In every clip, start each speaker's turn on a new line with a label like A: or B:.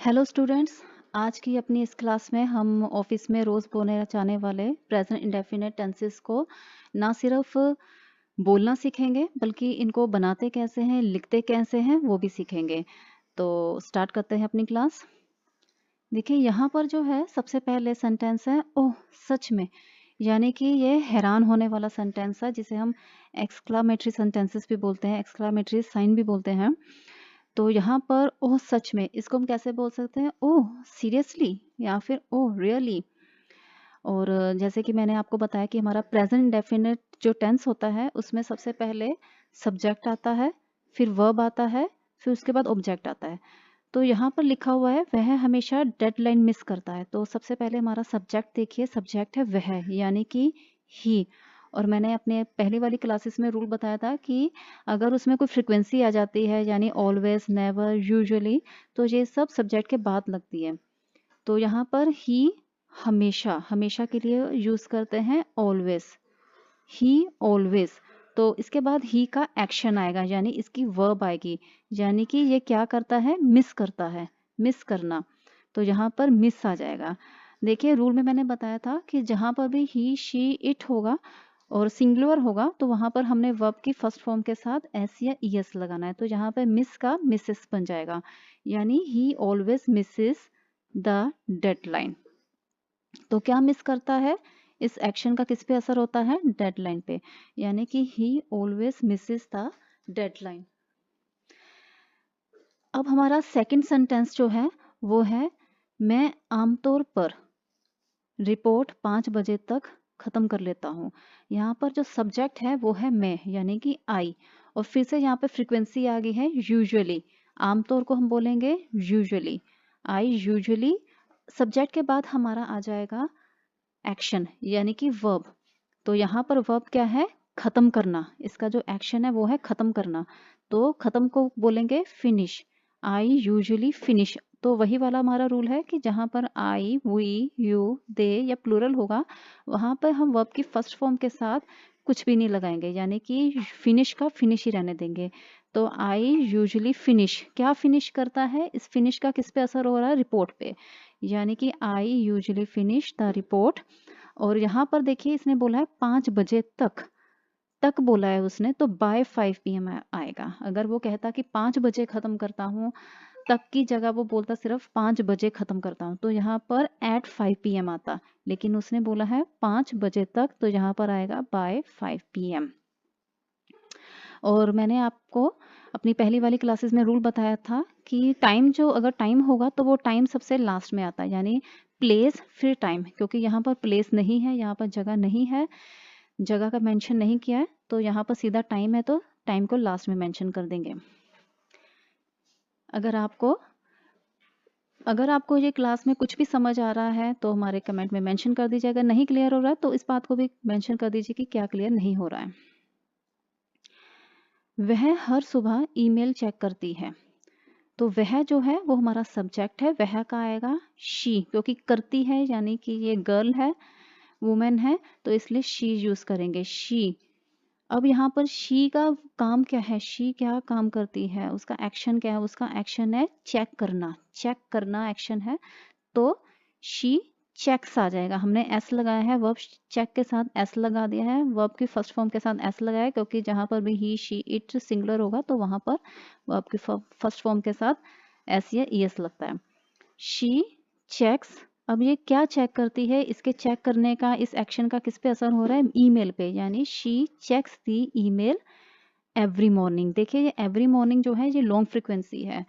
A: Hello students. आज की अपनी इस क्लास में हम ऑफिस में रोज़ बोले जाने वाले प्रेजेंट इंडेफिनिट टेंसेस को ना सिर्फ बोलना सीखेंगे बल्कि इनको बनाते कैसे हैं, लिखते कैसे हैं वो भी सीखेंगे। तो स्टार्ट करते हैं अपनी क्लास। देखिए यहाँ पर जो है सबसे पहले सेंटेंस है ओह सच में, यानी कि ये हैरान होने वाला सेंटेंस है जिसे हम एक्सक्लामेटरी सेंटेंसेस भी बोलते हैं, एक्सक्लामेटरी साइन भी बोलते हैं। तो यहाँ पर ओह सच में इसको हम कैसे बोल सकते हैं, ओह सीरियसली या फिर ओह रियली। और जैसे कि मैंने आपको बताया कि हमारा प्रेजेंट इंडेफिनिट जो टेंस होता है उसमें सबसे पहले सब्जेक्ट आता है, फिर वर्ब आता है, फिर उसके बाद ऑब्जेक्ट आता है। तो यहाँ पर लिखा हुआ है वह हमेशा डेडलाइन मिस करता है। तो सबसे पहले हमारा सब्जेक्ट देखिए, सब्जेक्ट है वह, यानी कि ही। और मैंने अपने पहली वाली क्लासेस में रूल बताया था कि अगर उसमें कोई फ्रिक्वेंसी आ जाती है यानी ऑलवेज, नेवर, यूजुअली, तो ये सब सब्जेक्ट के बाद लगती है। तो यहाँ पर ही हमेशा, हमेशा के लिए यूज करते हैं ऑलवेज, ही ऑलवेज। तो इसके बाद ही का एक्शन आएगा यानी इसकी वर्ब आएगी, यानी कि ये क्या करता है, मिस करता है, मिस करना। तो यहाँ पर मिस आ जाएगा। देखिए रूल में मैंने बताया था कि जहाँ पर भी ही, शी, इट होगा और सिंगुलर होगा तो वहां पर हमने वर्ब की फर्स्ट फॉर्म के साथ एस या ईएस लगाना है। तो यहाँ पर मिस का मिसेस बन जाएगा, यानी ही ऑलवेज मिसेस द डेडलाइन। तो क्या मिस करता है, इस एक्शन का किस पे असर होता है, डेडलाइन पे, यानी कि ही ऑलवेज मिसेस द डेडलाइन। अब हमारा सेकंड सेंटेंस जो है वो है मैं आमतौर पर रिपोर्ट 5 बजे तक खत्म कर लेता हूँ। यहाँ पर जो सब्जेक्ट है वो है मैं, यानी कि आई, और फिर से यहाँ पे फ्रीक्वेंसी आ गई है यूजुअली। आमतौर को हम बोलेंगे यूजुअली, आई यूजुअली। सब्जेक्ट के बाद हमारा आ जाएगा एक्शन यानी कि वर्ब। तो यहाँ पर वर्ब क्या है, खत्म करना। इसका जो एक्शन है वो है खत्म करना। तो खत्म को बोलेंगे फिनिश, आई यूजुअली फिनिश। तो वही वाला हमारा रूल है कि जहाँ पर आई, वी, यू, दे या प्लूरल होगा वहाँ पर हम वर्ब की फर्स्ट फॉर्म के साथ कुछ भी नहीं लगाएंगे, यानी कि फिनिश का फिनिश ही रहने देंगे। तो आई यूजुअली फिनिश, क्या फिनिश करता है, इस फिनिश का किस पे असर हो रहा है, रिपोर्ट पे, यानी कि I usually finish the report. और यहाँ पर देखिए इसने बोला है 5 बजे तक, तक बोला है उसने, तो बाय 5 PM आएगा। अगर वो कहता कि 5 बजे खत्म करता हूँ, तक की जगह वो बोलता सिर्फ 5 बजे खत्म करता हूँ, तो यहाँ पर एट 5 PM आता। लेकिन उसने बोला है 5 बजे तक, तो यहाँ पर आएगा बाय 5 PM। और मैंने आपको अपनी पहली वाली क्लासेस में रूल बताया था कि टाइम, जो अगर टाइम होगा तो वो टाइम सबसे लास्ट में आता है, यानी प्लेस फिर टाइम। क्योंकि यहाँ पर प्लेस नहीं है, यहाँ पर जगह नहीं है, जगह का मेंशन नहीं किया है, तो यहाँ पर सीधा टाइम है तो टाइम को लास्ट में मेंशन कर देंगे। अगर आपको ये क्लास में कुछ भी समझ आ रहा है तो हमारे कमेंट में मेंशन कर दीजिए। अगर नहीं क्लियर हो रहा है तो इस बात को भी मेंशन कर दीजिए कि क्या क्लियर नहीं हो रहा है। वह हर सुबह ईमेल चेक करती है। तो वह जो है वो हमारा सब्जेक्ट है, वह का आएगा शी, क्योंकि करती है यानी कि ये गर्ल है, वुमेन है, तो इसलिए शी यूज करेंगे, शी। अब यहाँ पर शी का काम क्या है, शी क्या काम करती है, उसका एक्शन क्या है, उसका एक्शन है चेक करना, चेक करना एक्शन है। तो शी चेक्स आ जाएगा, हमने एस लगाया है, वर्ब चेक के साथ एस लगा दिया है, वर्ब की फर्स्ट फॉर्म के साथ एस लगाया है, क्योंकि जहां पर भी ही, शी, इट सिंगुलर होगा तो वहां पर वर्ब की फर्स्ट फॉर्म के साथ एस या ईएस लगता है। She checks. अब ये क्या चेक करती है, इसके चेक करने का, इस एक्शन का किस पे असर हो रहा है, ईमेल पे, यानी she checks the email every morning. देखिए ये एवरी मॉर्निंग जो है ये लॉन्ग फ्रिक्वेंसी है,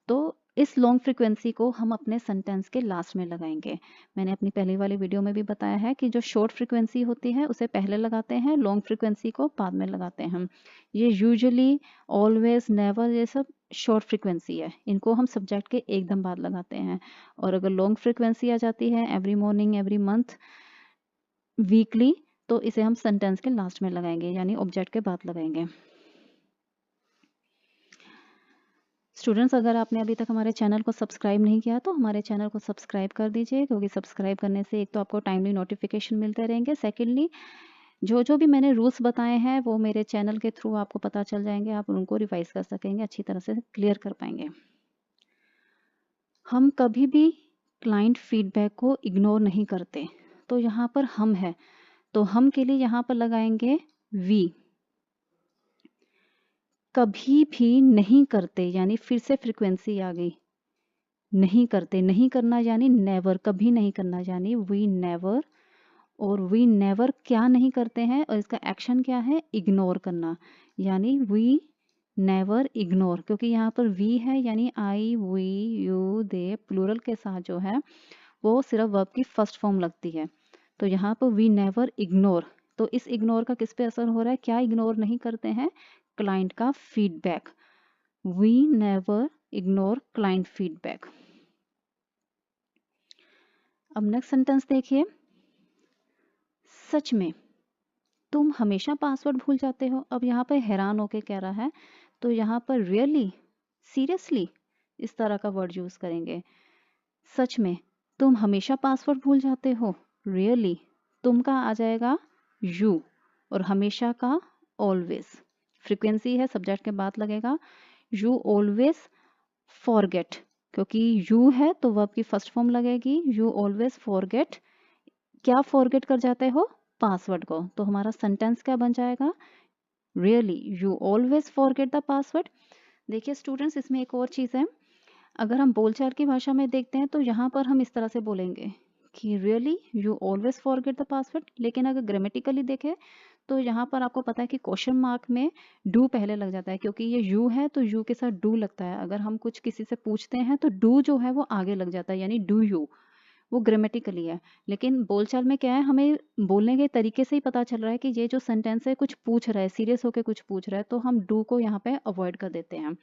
A: तो इस लॉन्ग फ्रिक्वेंसी को हम अपने सेंटेंस के लास्ट में लगाएंगे। मैंने अपनी पहली वाली वीडियो में भी बताया है कि जो शॉर्ट फ्रिक्वेंसी होती है उसे पहले लगाते हैं, लॉन्ग फ्रिक्वेंसी को बाद में लगाते हैं। ये यूजुअली, ऑलवेज, नेवर, ये सब शॉर्ट फ्रिक्वेंसी है, इनको हम सब्जेक्ट के एकदम बाद लगाते हैं। और अगर लॉन्ग फ्रिक्वेंसी आ जाती है, every morning, every month, weekly, तो इसे हम सेंटेंस के लास्ट में लगाएंगे, यानी ऑब्जेक्ट के बाद लगाएंगे। स्टूडेंट्स, अगर आपने अभी तक हमारे चैनल को सब्सक्राइब नहीं किया तो हमारे चैनल को सब्सक्राइब कर दीजिए, क्योंकि सब्सक्राइब करने से एक तो आपको टाइमली नोटिफिकेशन मिलते रहेंगे, सेकेंडली जो जो भी मैंने रूल्स बताए हैं वो मेरे चैनल के थ्रू आपको पता चल जाएंगे, आप उनको रिवाइज कर सकेंगे, अच्छी तरह से क्लियर कर पाएंगे। हम कभी भी क्लाइंट फीडबैक को इग्नोर नहीं करते। तो यहाँ पर हम है, तो हम के लिए यहाँ पर लगाएंगे वी। कभी भी नहीं करते यानी फिर से फ्रीक्वेंसी आ गई, नहीं करते, नहीं करना यानी नेवर, कभी नहीं करना यानी वी नेवर। और वी नेवर क्या नहीं करते हैं और इसका एक्शन क्या है, इग्नोर करना, यानी वी नेवर इग्नोर। क्योंकि यहाँ पर वी है यानी आई वी यू दे प्लूरल के साथ जो है वो सिर्फ वर्ब की फर्स्ट फॉर्म लगती है। तो यहाँ पर वी नेवर इग्नोर, तो इस इग्नोर का किस पे असर हो रहा है, क्या इग्नोर नहीं करते हैं, क्लाइंट का feedback. We never ignore client feedback. अब नेक्स्ट सेंटेंस देखिए, सच में तुम हमेशा पासवर्ड भूल जाते हो। अब यहाँ पर हैरान होके कह रहा है, तो यहाँ पर रियली, सीरियसली इस तरह का वर्ड यूज करेंगे। सच में तुम हमेशा पासवर्ड भूल जाते हो, रियली तुम का आ जाएगा यू और हमेशा का ऑलवेज। फ्रीक्वेंसी है, सब्जेक्ट के बाद लगेगा यू ऑलवेज फॉरगेट, क्योंकि यू है तो वर्ब की फर्स्ट फॉर्म लगेगी, यू ऑलवेज फॉरगेट। क्या फॉरगेट कर जाते हो, पासवर्ड को। तो हमारा सेंटेंस क्या बन जाएगा, really you always forget the password. देखिए स्टूडेंट्स, इसमें एक और चीज़ है, अगर हम बोलचाल की भाषा में देखते हैं तो यहाँ पर हम इस तरह से बोलेंगे कि really you always forget the password. लेकिन अगर ग्रामेटिकली देखें तो यहाँ पर आपको पता है कि क्वेश्चन मार्क में डू पहले लग जाता है, क्योंकि ये यू है तो यू के साथ डू लगता है। अगर हम कुछ किसी से पूछते हैं तो डू जो है वो आगे लग जाता है, यानी डू यू, वो ग्रामेटिकली है। लेकिन बोलचाल में क्या है, हमें बोलने के तरीके से ही पता चल रहा है कि ये जो सेंटेंस है कुछ पूछ रहा है, सीरियस होकर कुछ पूछ रहा है, तो हम डू को यहाँ पे अवॉइड कर देते हैं।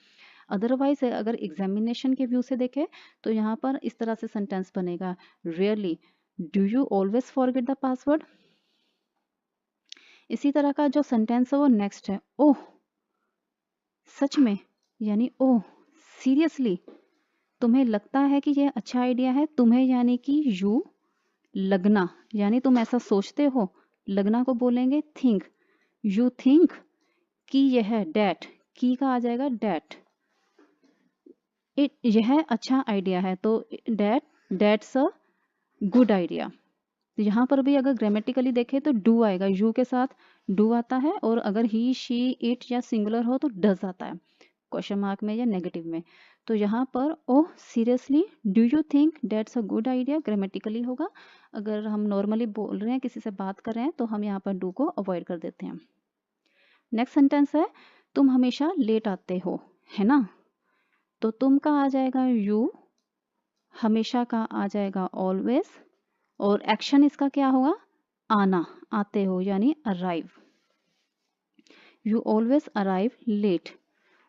A: अदरवाइज अगर एग्जामिनेशन के व्यू से देखें तो यहाँ पर इस तरह से सेंटेंस बनेगा, really do you always forget the password. इसी तरह का जो सेंटेंस है वो नेक्स्ट है, ओह सच में, यानी ओह सीरियसली तुम्हें लगता है कि यह अच्छा आइडिया है। तुम्हें यानी कि यू, लगना यानी तुम ऐसा सोचते हो, लगना को बोलेंगे थिंक, यू थिंक कि यह डैट, की का आ जाएगा डैट, यह अच्छा आइडिया है, तो दैट्स अ गुड आइडिया। तो यहाँ पर भी अगर ग्रामेटिकली देखें तो डू आएगा, यू के साथ डू आता है, और अगर ही शी इट या सिंगुलर हो तो डज आता है क्वेश्चन मार्क में या नेगेटिव में। तो यहाँ पर oh seriously do you think that's a good idea grammatically होगा। अगर हम नॉर्मली बोल रहे हैं, किसी से बात कर रहे हैं, तो हम यहाँ पर डू को अवॉइड कर देते हैं। नेक्स्ट सेंटेंस है, तुम हमेशा लेट आते हो, है ना। तो तुम का आ जाएगा यू, हमेशा का आ जाएगा ऑलवेज, और एक्शन इसका क्या होगा, आना, आते हो यानी arrive. You always arrive late.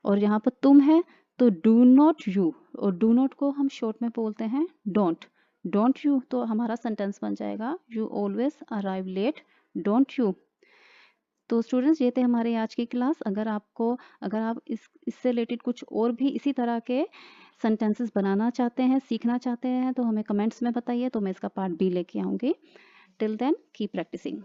A: और यहाँ पर तुम है तो डू नॉट यू, और डू नॉट को हम शॉर्ट में बोलते हैं डोंट, डोंट यू। तो हमारा सेंटेंस बन जाएगा you always arrive late, don't you. तो स्टूडेंट्स, ये थे हमारे आज की क्लास। अगर आप इससे रिलेटेड कुछ और भी इसी तरह के सेंटेंसेस बनाना चाहते हैं, सीखना चाहते हैं, तो हमें कमेंट्स में बताइए, तो मैं इसका पार्ट बी लेके आऊँगी। Till then keep practising.